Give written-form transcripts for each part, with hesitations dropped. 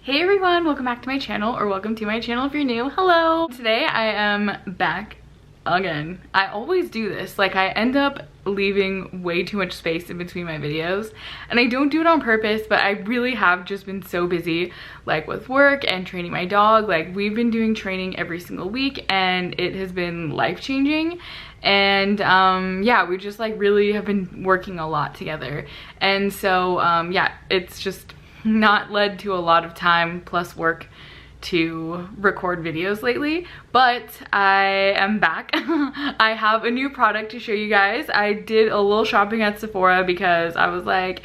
Hey everyone, welcome back to my channel, or welcome to my channel if you're new. Hello! Today I am back again. I always do this. Like, I end up leaving way too much space in between my videos, and I don't do it on purpose, but I really have just been so busy, like with work and training my dog. Like, we've been doing training every single week and it has been life-changing. And yeah, we just like really have been working a lot together, and so yeah, it's just not led to a lot of time plus work to record videos lately, but I am back. I have a new product to show you guys. I did a little shopping at Sephora because I was like,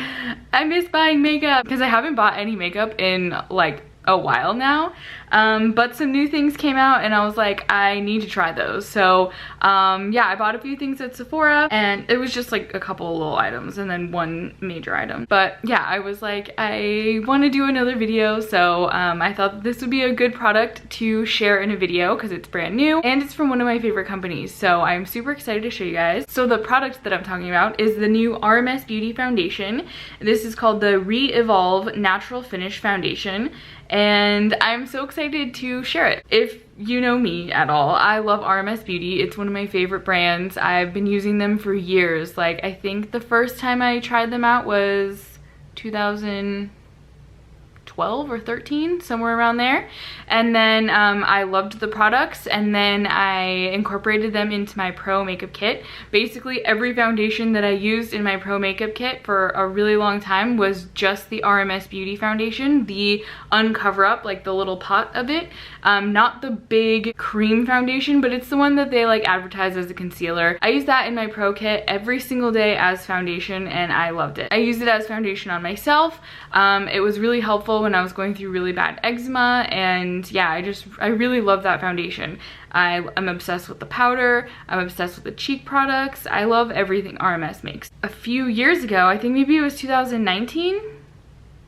I miss buying makeup, because I haven't bought any makeup in like a while now, but some new things came out and I was like, I need to try those. So yeah, I bought a few things at Sephora, and it was just like a couple of little items and then one major item. But yeah, I was like, I want to do another video, so I thought this would be a good product to share in a video because it's brand new and it's from one of my favorite companies, so I'm super excited to show you guys. So the product that I'm talking about is the new RMS Beauty foundation. This is called the ReEvolve Natural Finish Foundation, and I'm so excited to share it. If you know me at all, I love RMS Beauty. It's one of my favorite brands. I've been using them for years. Like, I think the first time I tried them out was 2012 or 13, somewhere around there. And then I loved the products, and then I incorporated them into my pro makeup kit. Basically every foundation that I used in my pro makeup kit for a really long time was just the RMS Beauty foundation, the UnCover Up, like the little pot of it. Not the big cream foundation, but it's the one that they like advertise as a concealer. I use that in my pro kit every single day as foundation, and I loved it. I used it as foundation on myself. It was really helpful when I was going through really bad eczema, and yeah, I really love that foundation. I'm obsessed with the powder. I'm obsessed with the cheek products. I love everything RMS makes. A few years ago, I think maybe it was 2019,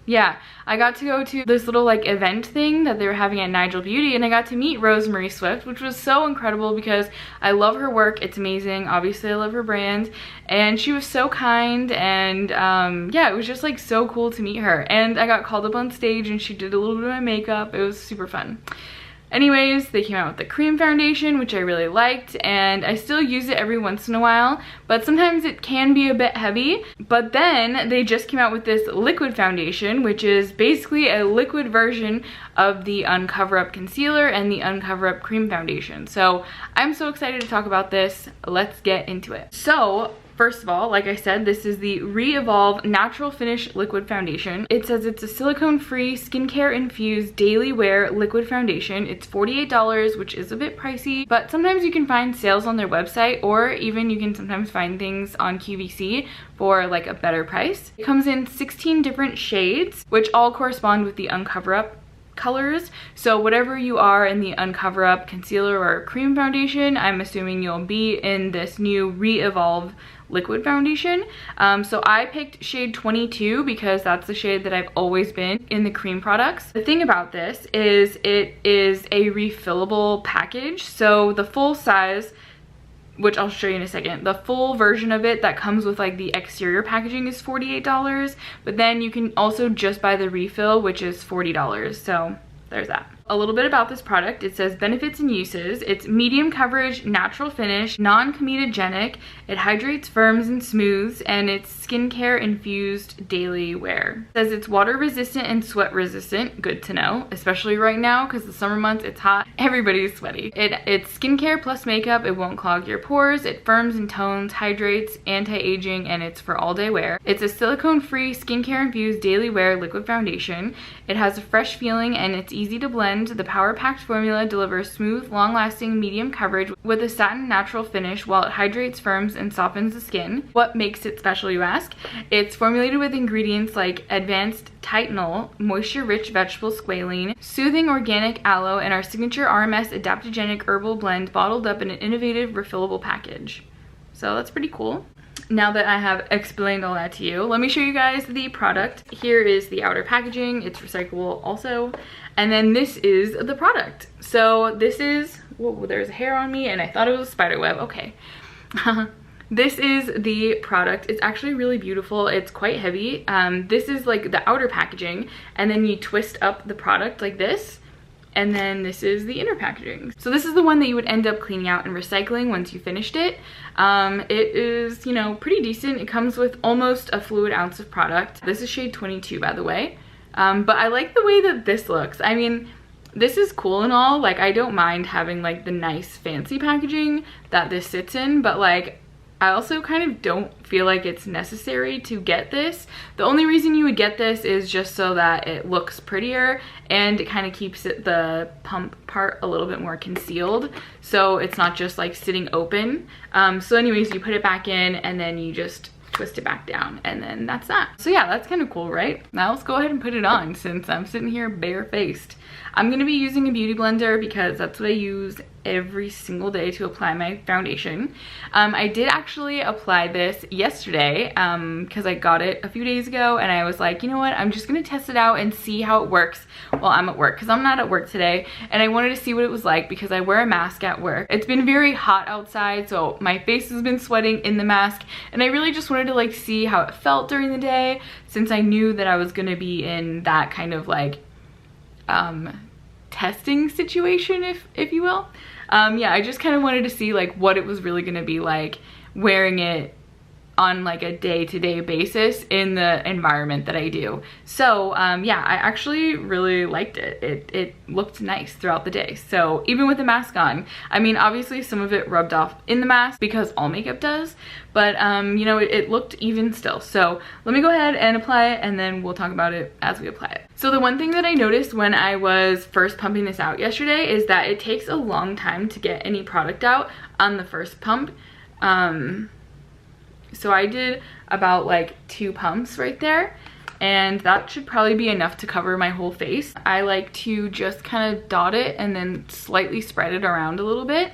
yeah, I got to go to this little like event thing that they were having at Ilia Beauty, and I got to meet Rosemary Swift, which was so incredible because I love her work. It's amazing. Obviously I love her brand, and she was so kind, and yeah, it was just like so cool to meet her. And I got called up on stage and she did a little bit of my makeup. It was super fun. Anyways, they came out with the cream foundation, which I really liked, and I still use it every once in a while, but sometimes it can be a bit heavy. But then they just came out with this liquid foundation, which is basically a liquid version of the UnCover Up concealer and the UnCover Up cream foundation. So I'm so excited to talk about this. Let's get into it. So first of all, like I said, this is the ReEvolve Natural Finish Liquid Foundation. It says it's a silicone-free, skincare-infused daily wear liquid foundation. It's $48, which is a bit pricey, but sometimes you can find sales on their website, or even you can sometimes find things on QVC for like a better price. It comes in 16 different shades, which all correspond with the UnCover Up colors. So whatever you are in the UnCover Up concealer or cream foundation, I'm assuming you'll be in this new ReEvolve liquid foundation. So I picked shade 22 because that's the shade that I've always been in the cream products. The thing about this is it is a refillable package. So the full size, which I'll show you in a second, the full version of it that comes with like the exterior packaging is $48, but then you can also just buy the refill, which is $40. So there's that. A little bit about this product. It says benefits and uses. It's medium coverage, natural finish, non-comedogenic. It hydrates, firms, and smooths, and it's skincare infused daily wear. It says it's water resistant and sweat resistant. Good to know, especially right now because the summer months, it's hot. Everybody's sweaty. It's skincare plus makeup. It won't clog your pores. It firms and tones, hydrates, anti-aging, and it's for all day wear. It's a silicone-free, skincare infused daily wear liquid foundation. It has a fresh feeling and it's easy to blend. The power-packed formula delivers smooth, long-lasting medium coverage with a satin natural finish while it hydrates, firms, and softens the skin. What makes it special, you ask? It's formulated with ingredients like advanced titanol, moisture-rich vegetable squalene, soothing organic aloe, and our signature RMS adaptogenic herbal blend bottled up in an innovative refillable package. So that's pretty cool. Now that I have explained all that to you, let me show you guys the product. Here is the outer packaging. It's recyclable also. And then this is the product. So this is, whoa, there's a hair on me and I thought it was a spider web. Okay. this is the product. It's actually really beautiful. It's quite heavy. This is like the outer packaging, and then you twist up the product like this, and then this is the inner packaging. So this is the one that you would end up cleaning out and recycling once you finished it. It is, you know, pretty decent. It comes with almost a fluid ounce of product. This is shade 22, by the way. But I like the way that this looks. I mean, this is cool and all. Like, I don't mind having like the nice fancy packaging that this sits in, but like, I also kind of don't feel like it's necessary to get this. The only reason you would get this is just so that it looks prettier, and it kind of keeps the pump part a little bit more concealed, so it's not just like sitting open. So anyways, you put it back in and then you just twist it back down, and then that's that. So yeah, that's kind of cool, right? Now let's go ahead and put it on since I'm sitting here barefaced. I'm gonna be using a beauty blender because that's what I use every single day to apply my foundation. I did actually apply this yesterday because I got it a few days ago, and I was like, you know what, I'm just gonna test it out and see how it works while I'm at work, because I'm not at work today, and I wanted to see what it was like because I wear a mask at work. It's been very hot outside, so my face has been sweating in the mask, and I really just wanted to like see how it felt during the day, since I knew that I was gonna be in that kind of like testing situation, if you will. Yeah, I just kind of wanted to see like what it was really gonna be like wearing it on like a day-to-day basis in the environment that I do. So yeah, I actually really liked it. It looked nice throughout the day. So even with the mask on, I mean, obviously some of it rubbed off in the mask because all makeup does, but you know, it looked even still. So let me go ahead and apply it, and then we'll talk about it as we apply it. So the one thing that I noticed when I was first pumping this out yesterday is that it takes a long time to get any product out on the first pump. So I did about like 2 pumps right there, and that should probably be enough to cover my whole face. I like to just kind of dot it and then slightly spread it around a little bit.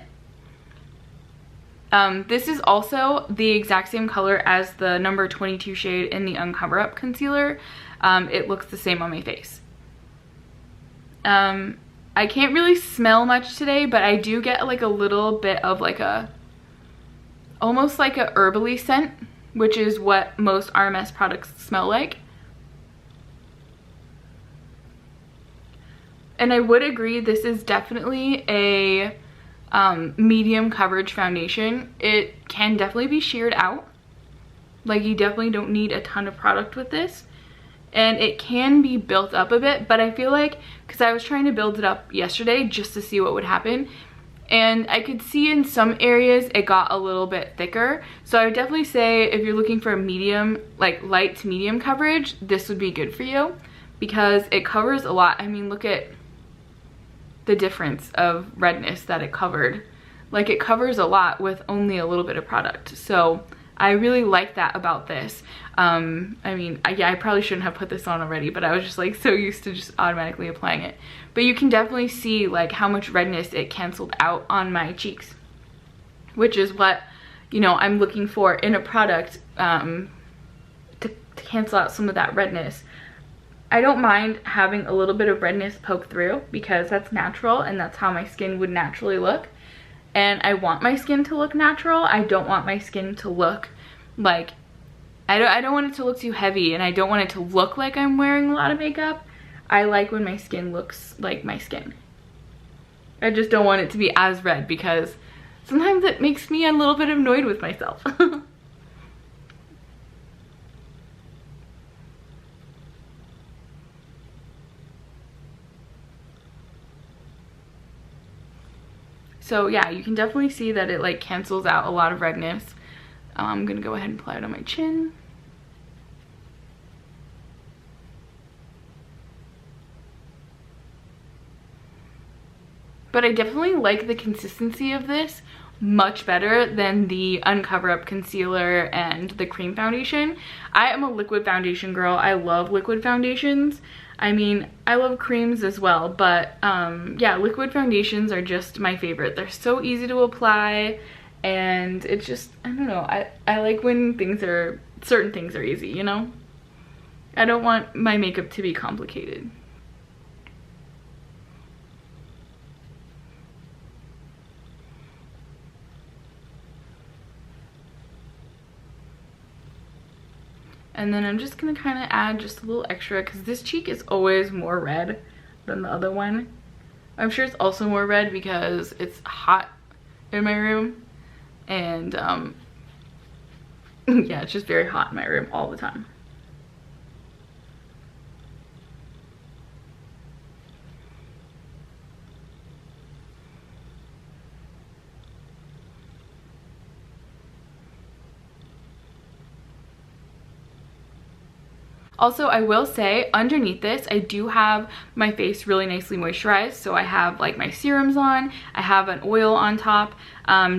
This is also the exact same color as the number 22 shade in the UnCover Up concealer. It looks the same on my face. I can't really smell much today, but I do get like a little bit of like almost like a herbally scent, which is what most RMS products smell like. And I would agree, this is definitely a medium coverage foundation. It can definitely be sheared out. Like, you definitely don't need a ton of product with this. And it can be built up a bit, but I feel like, because I was trying to build it up yesterday just to see what would happen, and I could see in some areas it got a little bit thicker. So I would definitely say if you're looking for a medium, like light to medium coverage, this would be good for you because it covers a lot. I mean, look at the difference of redness that it covered. Like, it covers a lot with only a little bit of product. So I really like that about this. I mean, yeah, I probably shouldn't have put this on already, but I was just like so used to just automatically applying it. But you can definitely see like how much redness it canceled out on my cheeks, which is what, you know, I'm looking for in a product to cancel out some of that redness. I don't mind having a little bit of redness poke through because that's natural and that's how my skin would naturally look. And I want my skin to look natural. I don't want my skin to look like, I don't want it to look too heavy, and I don't want it to look like I'm wearing a lot of makeup. I like when my skin looks like my skin. I just don't want it to be as red because sometimes it makes me a little bit annoyed with myself. So yeah, you can definitely see that it like cancels out a lot of redness. I'm gonna go ahead and apply it on my chin. But I definitely like the consistency of this much better than the UnCover Up concealer and the cream foundation. I am a liquid foundation girl. I love liquid foundations. I mean, I love creams as well, but yeah, liquid foundations are just my favorite. They're so easy to apply, and it's just, I don't know, I like when certain things are easy, you know? I don't want my makeup to be complicated. And then I'm just gonna kind of add just a little extra because this cheek is always more red than the other one. I'm sure it's also more red because it's hot in my room. And yeah, it's just very hot in my room all the time. Also, I will say underneath this, I do have my face really nicely moisturized. So I have like my serums on, I have an oil on top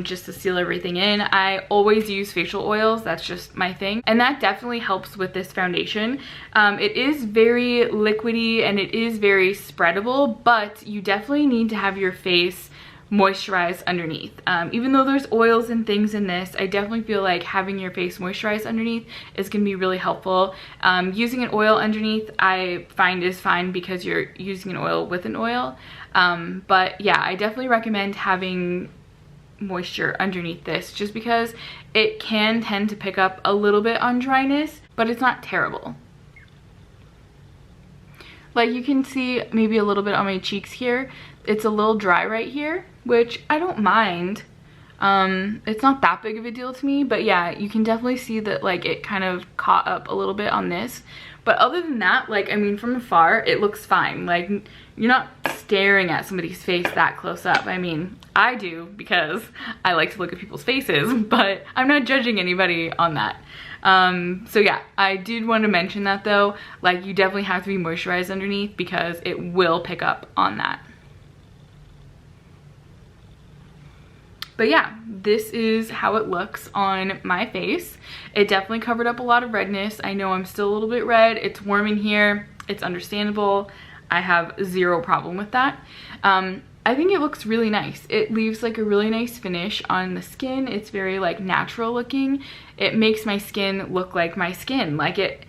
just to seal everything in. I always use facial oils, that's just my thing. And that definitely helps with this foundation. It is very liquidy and it is very spreadable, but you definitely need to have your face moisturized underneath. Even though there's oils and things in this, I definitely feel like having your face moisturized underneath is going to be really helpful. Using an oil underneath I find is fine because you're using an oil with an oil. But yeah, I definitely recommend having moisture underneath this just because it can tend to pick up a little bit on dryness, but it's not terrible. Like you can see maybe a little bit on my cheeks here. It's a little dry right here, which I don't mind. It's not that big of a deal to me, but yeah, you can definitely see that like it kind of caught up a little bit on this. But other than that, like, I mean, from afar, it looks fine. Like, you're not staring at somebody's face that close up. I mean, I do because I like to look at people's faces, but I'm not judging anybody on that. So yeah, I did want to mention that though, like you definitely have to be moisturized underneath because it will pick up on that. But yeah, this is how it looks on my face. It definitely covered up a lot of redness. I know I'm still a little bit red. It's warm in here. It's understandable. I have zero problem with that. I think it looks really nice. It leaves like a really nice finish on the skin. It's very like natural looking. It makes my skin look like my skin. Like it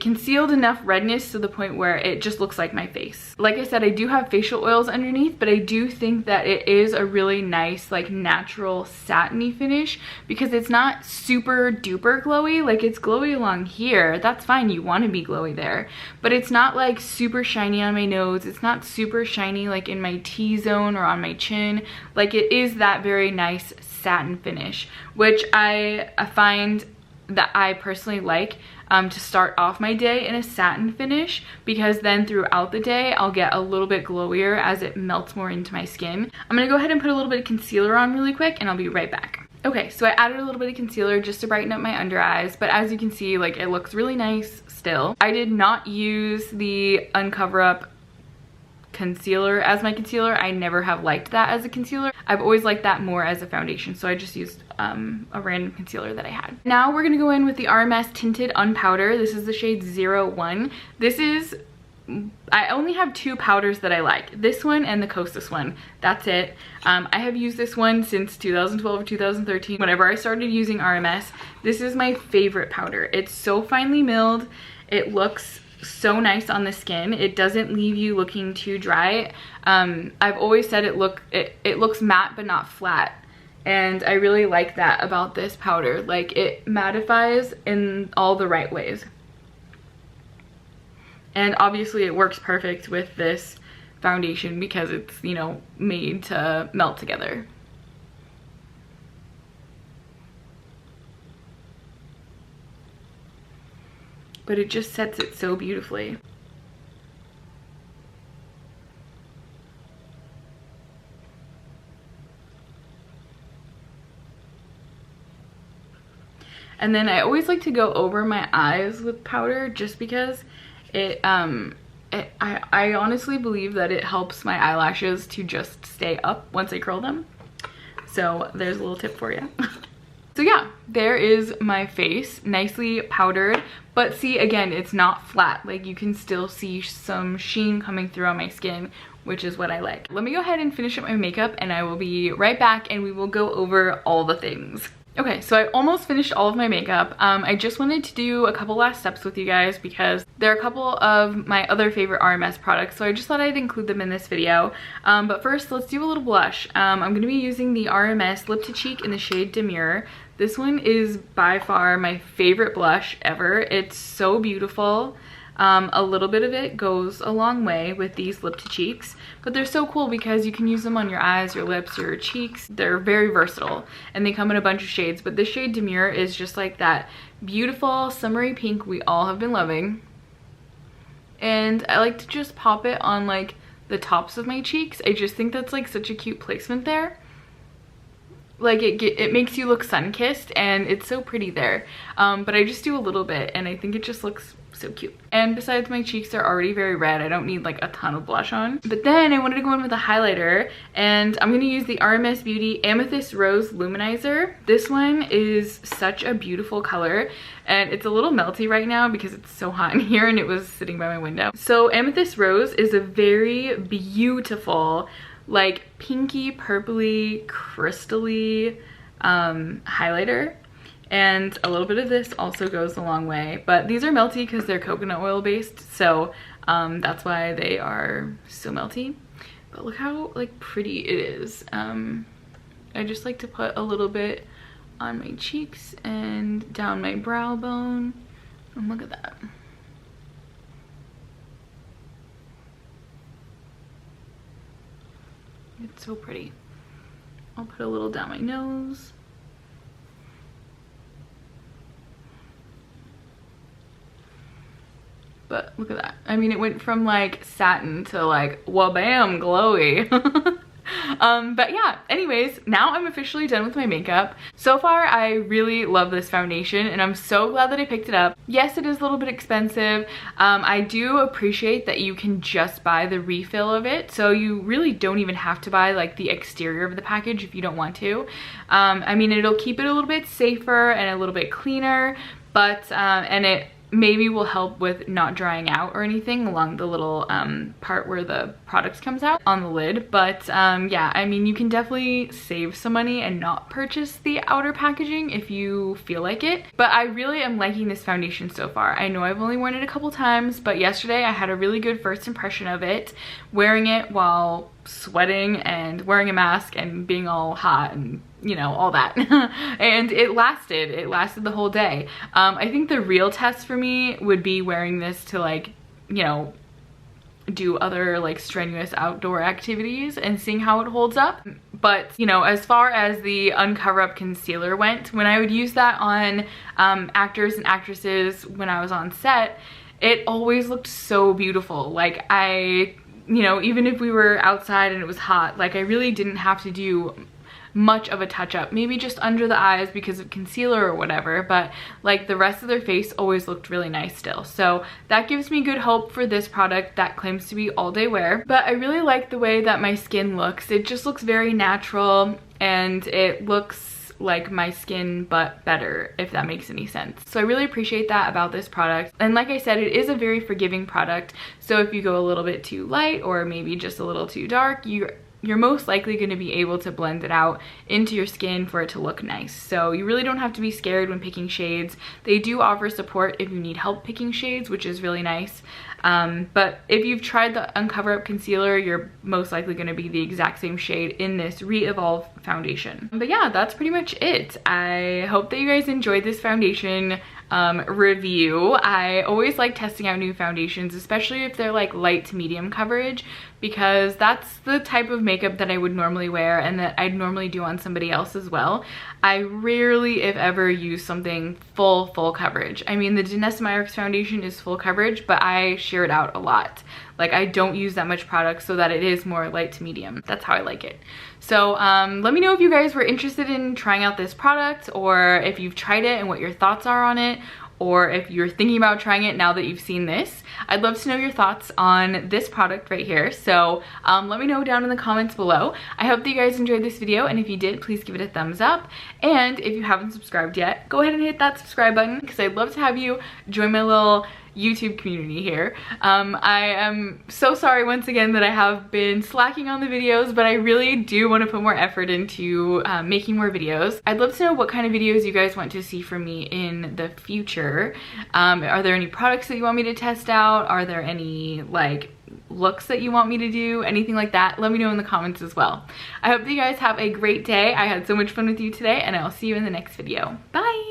concealed enough redness to the point where it just looks like my face. Like I said, I do have facial oils underneath, but I do think that it is a really nice, like natural satiny finish because it's not super duper glowy. Like it's glowy along here. That's fine. You want to be glowy there, but it's not like super shiny on my nose. It's not super shiny like in my T-zone or on my chin. Like it is that very nice satin finish, which I find that I personally like to start off my day in a satin finish because then throughout the day I'll get a little bit glowier as it melts more into my skin. I'm gonna go ahead and put a little bit of concealer on really quick and I'll be right back. Okay, so I added a little bit of concealer just to brighten up my under eyes, but as you can see, like it looks really nice still. I did not use the UnCover Up concealer as my concealer. I never have liked that as a concealer. I've always liked that more as a foundation, so I just used a random concealer that I had. Now we're gonna go in with the RMS Tinted UnPowder. This is the shade 01. This is, I only have two powders that I like. This one and the Kosas one. That's it. I have used this one since 2012 or 2013. Whenever I started using RMS, this is my favorite powder. It's so finely milled. It looks so nice on the skin. It doesn't leave you looking too dry. I've always said it looks matte but not flat, and I really like that about this powder. Like it mattifies in all the right ways, and obviously it works perfect with this foundation because it's, you know, made to melt together. But it just sets it so beautifully. And then I always like to go over my eyes with powder just because I honestly believe that it helps my eyelashes to just stay up once I curl them. So there's a little tip for you. So yeah, there is my face, nicely powdered, but see, again, it's not flat. Like you can still see some sheen coming through on my skin, which is what I like. Let me go ahead and finish up my makeup and I will be right back and we will go over all the things. Okay, so I almost finished all of my makeup. I just wanted to do a couple last steps with you guys because there are a couple of my other favorite RMS products, so I just thought I'd include them in this video. But first, let's do a little blush. I'm gonna be using the RMS Lip2Cheek in the shade Demure. This one is by far my favorite blush ever. It's so beautiful. A little bit of it goes a long way with these Lip2Cheeks, but they're so cool because you can use them on your eyes, your lips, your cheeks. They're very versatile and they come in a bunch of shades, but this shade Demure is just like that beautiful summery pink we all have been loving. And I like to just pop it on like the tops of my cheeks. I just think that's like such a cute placement there. Like it makes you look sun-kissed and it's so pretty there. But I just do a little bit and I think it just looks so cute. And besides, my cheeks are already very red. I don't need like a ton of blush on. But then I wanted to go in with a highlighter, and I'm gonna use the RMS Beauty Amethyst Rose Luminizer. This one is such a beautiful color, and it's a little melty right now because it's so hot in here and it was sitting by my window. So Amethyst Rose is a very beautiful, like pinky, purpley, crystally highlighter. And a little bit of this also goes a long way, but these are melty because they're coconut oil based, so that's why they are so melty. But look how like pretty it is. I just like to put a little bit on my cheeks and down my brow bone, and look at that. It's so pretty. I'll put a little down my nose. But look at that. I mean, it went from like satin to like wabam glowy. But yeah, anyways, now I'm officially done with my makeup. So far, I really love this foundation and I'm so glad that I picked it up. Yes, it is a little bit expensive. I do appreciate that you can just buy the refill of it. So you really don't even have to buy like the exterior of the package if you don't want to. I mean, it'll keep it a little bit safer and a little bit cleaner, but, and it maybe will help with not drying out or anything along the little part where the products comes out on the lid. But yeah, I mean, you can definitely save some money and not purchase the outer packaging if you feel like it. But I really am liking this foundation so far. I know I've only worn it a couple times, but yesterday I had a really good first impression of it, wearing it while sweating and wearing a mask and being all hot and you know, all that. And it lasted the whole day. I think the real test for me would be wearing this to like, you know, do other like strenuous outdoor activities and seeing how it holds up. But you know, as far as the UnCover Up concealer went, when I would use that on actors and actresses when I was on set, it always looked so beautiful. Like you know, even if we were outside and it was hot, like I really didn't have to do much of a touch-up, maybe just under the eyes because of concealer or whatever, but like the rest of their face always looked really nice still. So that gives me good hope for this product that claims to be all day wear. But I really like the way that my skin looks. It just looks very natural and it looks like my skin but better, if that makes any sense. So I really appreciate that about this product. And like I said, it is a very forgiving product, so if you go a little bit too light or maybe just a little too dark, you're most likely going to be able to blend it out into your skin for it to look nice. So you really don't have to be scared when picking shades. They do offer support if you need help picking shades, which is really nice. But if you've tried the UnCover Up concealer, you're most likely going to be the exact same shade in this ReEvolve foundation. But yeah, that's pretty much it. I hope that you guys enjoyed this foundation review. I always like testing out new foundations, especially if they're like light to medium coverage, because that's the type of makeup that I would normally wear and that I'd normally do on somebody else as well. I rarely, if ever, use something full coverage. I mean, the Danessa Myricks foundation is full coverage, but I sheer it out a lot. Like, I don't use that much product so that it is more light to medium. That's how I like it. So let me know if you guys were interested in trying out this product, or if you've tried it and what your thoughts are on it, or if you're thinking about trying it now that you've seen this. I'd love to know your thoughts on this product right here. So let me know down in the comments below. I hope that you guys enjoyed this video, and if you did, please give it a thumbs up. And if you haven't subscribed yet, go ahead and hit that subscribe button, because I'd love to have you join my little YouTube community here. I am so sorry once again that I have been slacking on the videos, but I really do want to put more effort into making more videos. I'd love to know what kind of videos you guys want to see from me in the future. Are there any products that you want me to test out? Are there any like looks that you want me to do, anything like that, let me know in the comments as well. I hope that you guys have a great day. I had so much fun with you today, and I'll see you in the next video. Bye!